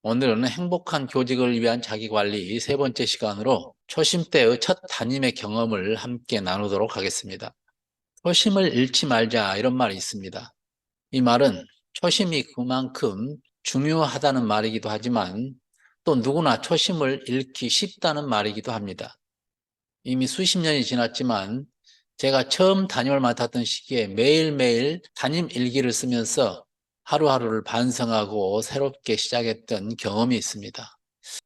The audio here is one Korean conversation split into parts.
오늘은 행복한 교직을 위한 자기관리 세 번째 시간으로 초심 때의 첫 담임의 경험을 함께 나누도록 하겠습니다. 초심을 잃지 말자 이런 말이 있습니다. 이 말은 초심이 그만큼 중요하다는 말이기도 하지만 또 누구나 초심을 잃기 쉽다는 말이기도 합니다. 이미 수십 년이 지났지만 제가 처음 담임을 맡았던 시기에 매일매일 담임 일기를 쓰면서 하루하루를 반성하고 새롭게 시작했던 경험이 있습니다.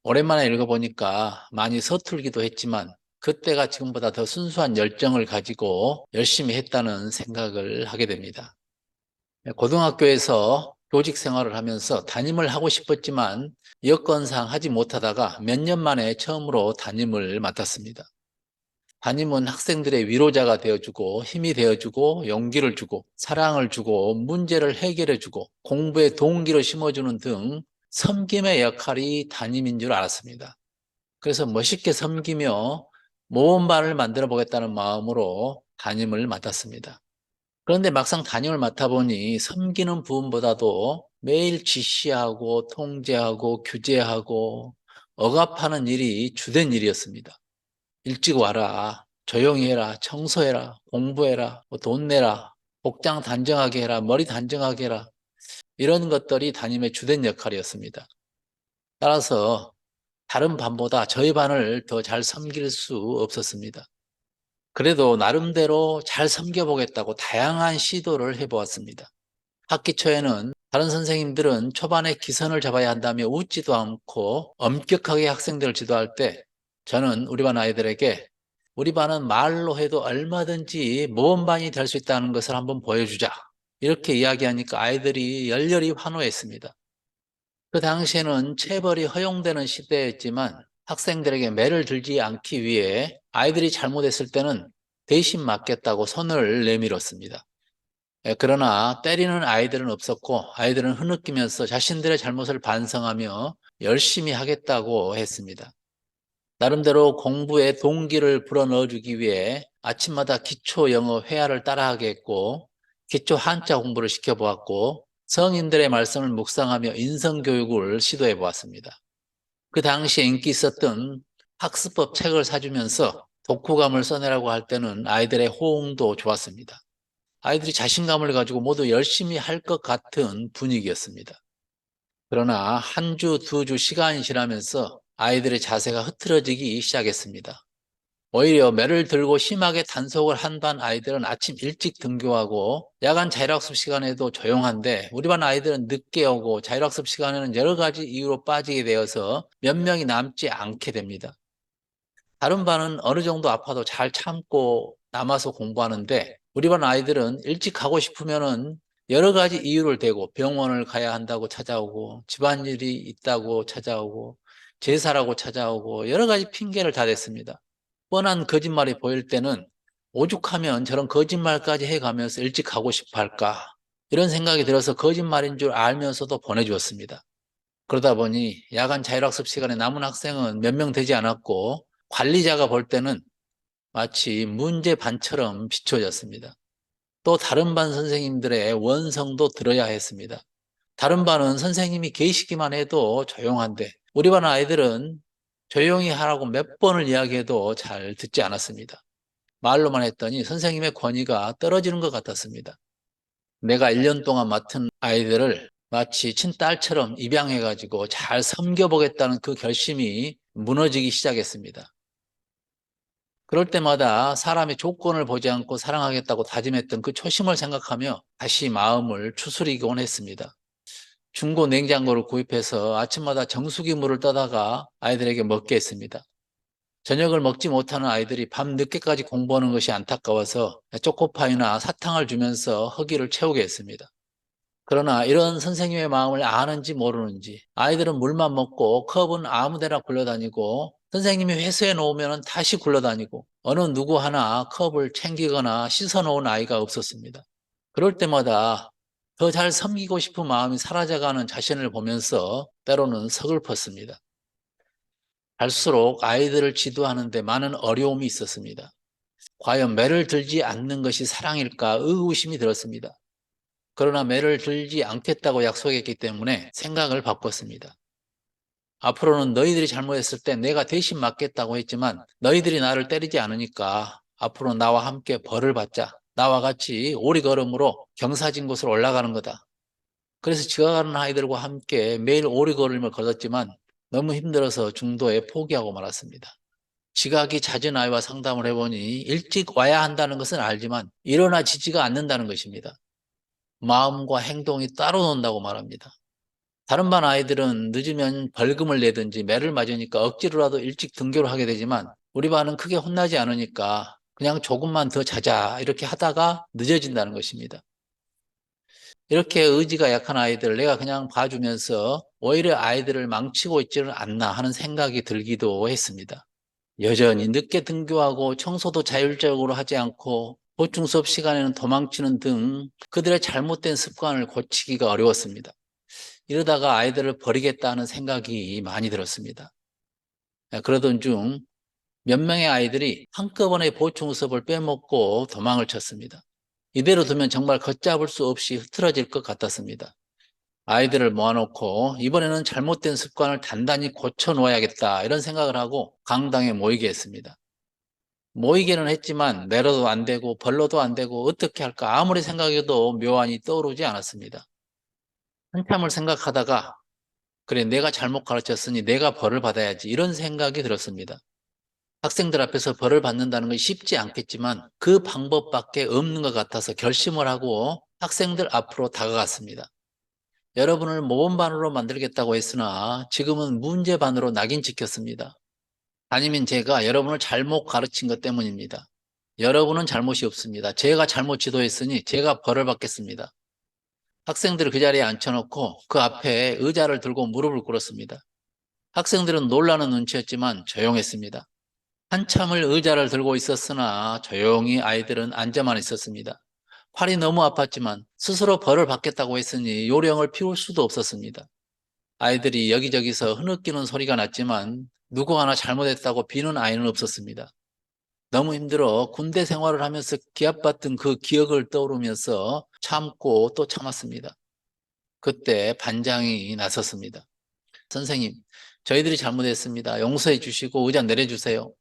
오랜만에 읽어보니까 많이 서툴기도 했지만 그때가 지금보다 더 순수한 열정을 가지고 열심히 했다는 생각을 하게 됩니다. 고등학교에서 교직 생활을 하면서 담임을 하고 싶었지만 여건상 하지 못하다가 몇 년 만에 처음으로 담임을 맡았습니다. 담임은 학생들의 위로자가 되어주고 힘이 되어주고 용기를 주고 사랑을 주고 문제를 해결해주고 공부의 동기를 심어주는 등 섬김의 역할이 담임인 줄 알았습니다. 그래서 멋있게 섬기며 모범반을 만들어 보겠다는 마음으로 담임을 맡았습니다. 그런데 막상 담임을 맡아보니 섬기는 부분보다도 매일 지시하고 통제하고 규제하고 억압하는 일이 주된 일이었습니다. 일찍 와라, 조용히 해라, 청소해라, 공부해라, 돈 내라, 복장 단정하게 해라, 머리 단정하게 해라. 이런 것들이 담임의 주된 역할이었습니다. 따라서 다른 반보다 저희 반을 더 잘 섬길 수 없었습니다. 그래도 나름대로 잘 섬겨보겠다고 다양한 시도를 해보았습니다. 학기 초에는 다른 선생님들은 초반에 기선을 잡아야 한다며 웃지도 않고 엄격하게 학생들을 지도할 때 저는 우리 반 아이들에게 우리 반은 말로 해도 얼마든지 모범반이 될 수 있다는 것을 한번 보여주자. 이렇게 이야기하니까 아이들이 열렬히 환호했습니다. 그 당시에는 체벌이 허용되는 시대였지만 학생들에게 매를 들지 않기 위해 아이들이 잘못했을 때는 대신 맞겠다고 손을 내밀었습니다. 그러나 때리는 아이들은 없었고 아이들은 흐느끼면서 자신들의 잘못을 반성하며 열심히 하겠다고 했습니다. 나름대로 공부에 동기를 불어넣어주기 위해 아침마다 기초 영어 회화를 따라하게 했고 기초 한자 공부를 시켜보았고 성인들의 말씀을 묵상하며 인성교육을 시도해 보았습니다. 그 당시에 인기 있었던 학습법 책을 사주면서 독후감을 써내라고 할 때는 아이들의 호응도 좋았습니다. 아이들이 자신감을 가지고 모두 열심히 할 것 같은 분위기였습니다. 그러나 한 주, 두 주 시간이 지나면서 아이들의 자세가 흐트러지기 시작했습니다. 오히려 매를 들고 심하게 단속을 한 반 아이들은 아침 일찍 등교하고 야간 자율학습 시간에도 조용한데 우리 반 아이들은 늦게 오고 자율학습 시간에는 여러 가지 이유로 빠지게 되어서 몇 명이 남지 않게 됩니다. 다른 반은 어느 정도 아파도 잘 참고 남아서 공부하는데 우리 반 아이들은 일찍 가고 싶으면은 여러 가지 이유를 대고 병원을 가야 한다고 찾아오고 집안일이 있다고 찾아오고 제사라고 찾아오고 여러 가지 핑계를 다 댔습니다. 뻔한 거짓말이 보일 때는 오죽하면 저런 거짓말까지 해가면서 일찍 가고 싶어 할까 이런 생각이 들어서 거짓말인 줄 알면서도 보내주었습니다. 그러다 보니 야간 자율학습 시간에 남은 학생은 몇 명 되지 않았고 관리자가 볼 때는 마치 문제 반처럼 비춰졌습니다. 또 다른 반 선생님들의 원성도 들어야 했습니다. 다른 반은 선생님이 계시기만 해도 조용한데 우리 반 아이들은 조용히 하라고 몇 번을 이야기해도 잘 듣지 않았습니다. 말로만 했더니 선생님의 권위가 떨어지는 것 같았습니다. 내가 1년 동안 맡은 아이들을 마치 친딸처럼 입양해가지고 잘 섬겨보겠다는 그 결심이 무너지기 시작했습니다. 그럴 때마다 사람의 조건을 보지 않고 사랑하겠다고 다짐했던 그 초심을 생각하며 다시 마음을 추스리곤 했습니다. 중고 냉장고를 구입해서 아침마다 정수기 물을 떠다가 아이들에게 먹게 했습니다. 저녁을 먹지 못하는 아이들이 밤 늦게까지 공부하는 것이 안타까워서 초코파이나 사탕을 주면서 허기를 채우게 했습니다. 그러나 이런 선생님의 마음을 아는지 모르는지 아이들은 물만 먹고 컵은 아무데나 굴러다니고 선생님이 회수해 놓으면 다시 굴러다니고 어느 누구 하나 컵을 챙기거나 씻어 놓은 아이가 없었습니다. 그럴 때마다 더 잘 섬기고 싶은 마음이 사라져가는 자신을 보면서 때로는 서글펐습니다. 갈수록 아이들을 지도하는 데 많은 어려움이 있었습니다. 과연 매를 들지 않는 것이 사랑일까 의구심이 들었습니다. 그러나 매를 들지 않겠다고 약속했기 때문에 생각을 바꿨습니다. 앞으로는 너희들이 잘못했을 때 내가 대신 맞겠다고 했지만 너희들이 나를 때리지 않으니까 앞으로 나와 함께 벌을 받자. 나와 같이 오리걸음으로 경사진 곳으로 올라가는 거다. 그래서 지나가는 아이들과 함께 매일 오리걸음을 걸었지만 너무 힘들어서 중도에 포기하고 말았습니다. 지각이 잦은 아이와 상담을 해보니 일찍 와야 한다는 것은 알지만 일어나지지가 않는다는 것입니다. 마음과 행동이 따로 논다고 말합니다. 다른 반 아이들은 늦으면 벌금을 내든지 매를 맞으니까 억지로라도 일찍 등교를 하게 되지만 우리 반은 크게 혼나지 않으니까 그냥 조금만 더 자자 이렇게 하다가 늦어진다는 것입니다. 이렇게 의지가 약한 아이들 내가 그냥 봐주면서 오히려 아이들을 망치고 있지는 않나 하는 생각이 들기도 했습니다. 여전히 늦게 등교하고 청소도 자율적으로 하지 않고 보충 수업 시간에는 도망치는 등 그들의 잘못된 습관을 고치기가 어려웠습니다. 이러다가 아이들을 버리겠다는 생각이 많이 들었습니다. 그러던 중 몇 명의 아이들이 한꺼번에 보충 수업을 빼먹고 도망을 쳤습니다. 이대로 두면 정말 걷잡을 수 없이 흐트러질 것 같았습니다. 아이들을 모아놓고 이번에는 잘못된 습관을 단단히 고쳐놓아야겠다 이런 생각을 하고 강당에 모이게 했습니다. 모이기는 했지만 내려도 안 되고 벌러도 안 되고 어떻게 할까 아무리 생각해도 묘안이 떠오르지 않았습니다. 한참을 생각하다가 그래 내가 잘못 가르쳤으니 내가 벌을 받아야지 이런 생각이 들었습니다. 학생들 앞에서 벌을 받는다는 건 쉽지 않겠지만 그 방법밖에 없는 것 같아서 결심을 하고 학생들 앞으로 다가갔습니다. 여러분을 모범반으로 만들겠다고 했으나 지금은 문제반으로 낙인 찍혔습니다. 담임인 제가 여러분을 잘못 가르친 것 때문입니다. 여러분은 잘못이 없습니다. 제가 잘못 지도했으니 제가 벌을 받겠습니다. 학생들을 그 자리에 앉혀놓고 그 앞에 의자를 들고 무릎을 꿇었습니다. 학생들은 놀라는 눈치였지만 조용했습니다. 한참을 의자를 들고 있었으나 조용히 아이들은 앉아만 있었습니다. 팔이 너무 아팠지만 스스로 벌을 받겠다고 했으니 요령을 피울 수도 없었습니다. 아이들이 여기저기서 흐느끼는 소리가 났지만 누구 하나 잘못했다고 비는 아이는 없었습니다. 너무 힘들어 군대 생활을 하면서 기합받던 그 기억을 떠오르면서 참고 또 참았습니다. 그때 반장이 나섰습니다. 선생님, 저희들이 잘못했습니다. 용서해 주시고 의자 내려주세요.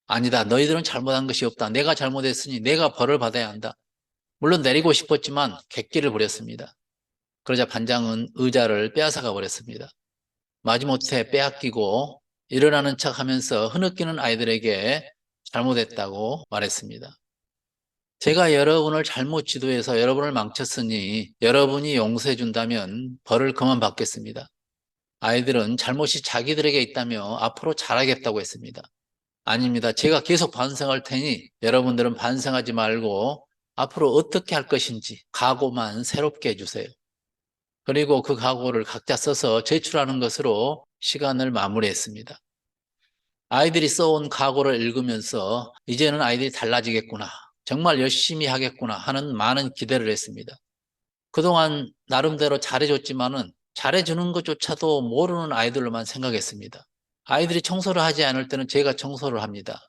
아니다. 너희들은 잘못한 것이 없다. 내가 잘못했으니 내가 벌을 받아야 한다. 물론 내리고 싶었지만 객기를 부렸습니다. 그러자 반장은 의자를 빼앗아가 버렸습니다. 마지못해 빼앗기고 일어나는 척하면서 흐느끼는 아이들에게 잘못했다고 말했습니다. 제가 여러분을 잘못 지도해서 여러분을 망쳤으니 여러분이 용서해 준다면 벌을 그만 받겠습니다. 아이들은 잘못이 자기들에게 있다며 앞으로 잘하겠다고 했습니다. 아닙니다. 제가 계속 반성할 테니 여러분들은 반성하지 말고 앞으로 어떻게 할 것인지 각오만 새롭게 해주세요. 그리고 그 각오를 각자 써서 제출하는 것으로 시간을 마무리했습니다. 아이들이 써온 각오를 읽으면서 이제는 아이들이 달라지겠구나, 정말 열심히 하겠구나 하는 많은 기대를 했습니다. 그동안 나름대로 잘해줬지만은 잘해주는 것조차도 모르는 아이들로만 생각했습니다. 아이들이 청소를 하지 않을 때는 제가 청소를 합니다.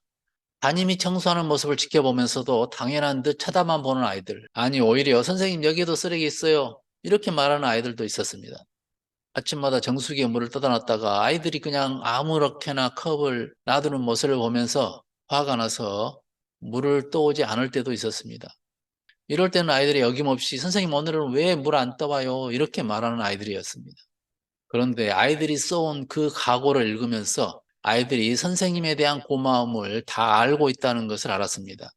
담임이 청소하는 모습을 지켜보면서도 당연한 듯 쳐다만 보는 아이들, 아니 오히려 선생님 여기에도 쓰레기 있어요 이렇게 말하는 아이들도 있었습니다. 아침마다 정수기에 물을 떠다 놨다가 아이들이 그냥 아무렇게나 컵을 놔두는 모습을 보면서 화가 나서 물을 떠오지 않을 때도 있었습니다. 이럴 때는 아이들이 어김없이 선생님 오늘은 왜 물 안 떠와요 이렇게 말하는 아이들이었습니다. 그런데 아이들이 써온 그 각오를 읽으면서 아이들이 선생님에 대한 고마움을 다 알고 있다는 것을 알았습니다.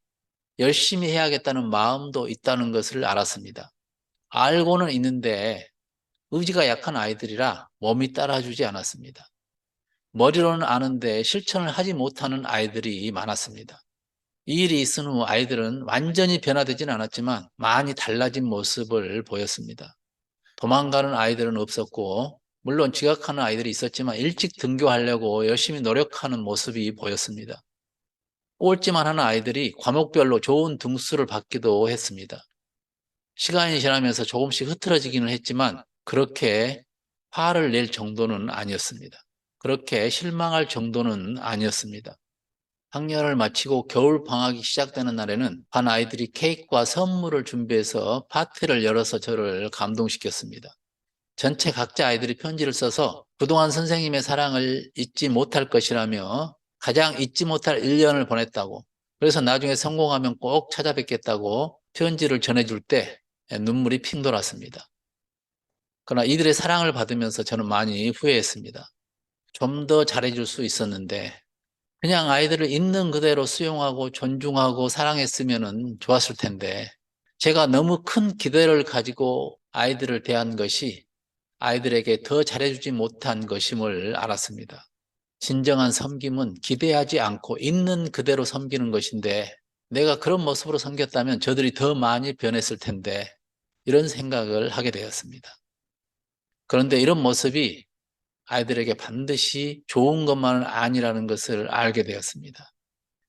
열심히 해야겠다는 마음도 있다는 것을 알았습니다. 알고는 있는데 의지가 약한 아이들이라 몸이 따라주지 않았습니다. 머리로는 아는데 실천을 하지 못하는 아이들이 많았습니다. 이 일이 있은 후 아이들은 완전히 변화되진 않았지만 많이 달라진 모습을 보였습니다. 도망가는 아이들은 없었고 물론 지각하는 아이들이 있었지만 일찍 등교하려고 열심히 노력하는 모습이 보였습니다. 꼴찌만 하는 아이들이 과목별로 좋은 등수를 받기도 했습니다. 시간이 지나면서 조금씩 흐트러지기는 했지만 그렇게 화를 낼 정도는 아니었습니다. 그렇게 실망할 정도는 아니었습니다. 학년을 마치고 겨울 방학이 시작되는 날에는 반 아이들이 케이크와 선물을 준비해서 파티를 열어서 저를 감동시켰습니다. 전체 각자 아이들이 편지를 써서 그동안 선생님의 사랑을 잊지 못할 것이라며 가장 잊지 못할 1년을 보냈다고, 그래서 나중에 성공하면 꼭 찾아뵙겠다고 편지를 전해줄 때 눈물이 핑 돌았습니다. 그러나 이들의 사랑을 받으면서 저는 많이 후회했습니다. 좀 더 잘해줄 수 있었는데 그냥 아이들을 있는 그대로 수용하고 존중하고 사랑했으면 좋았을 텐데, 제가 너무 큰 기대를 가지고 아이들을 대한 것이 아이들에게 더 잘해주지 못한 것임을 알았습니다. 진정한 섬김은 기대하지 않고 있는 그대로 섬기는 것인데, 내가 그런 모습으로 섬겼다면 저들이 더 많이 변했을 텐데, 이런 생각을 하게 되었습니다. 그런데 이런 모습이 아이들에게 반드시 좋은 것만은 아니라는 것을 알게 되었습니다.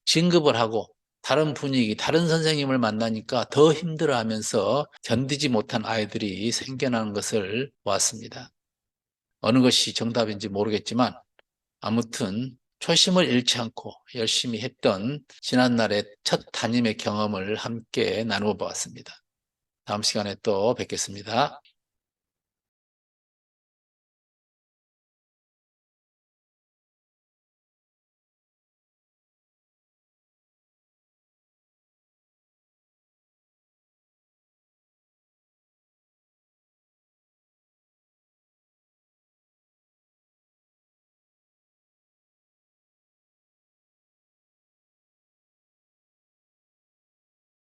진급을 하고 다른 분위기, 다른 선생님을 만나니까 더 힘들어하면서 견디지 못한 아이들이 생겨나는 것을 보았습니다. 어느 것이 정답인지 모르겠지만 아무튼 초심을 잃지 않고 열심히 했던 지난날의 첫 담임의 경험을 함께 나누어 보았습니다. 다음 시간에 또 뵙겠습니다.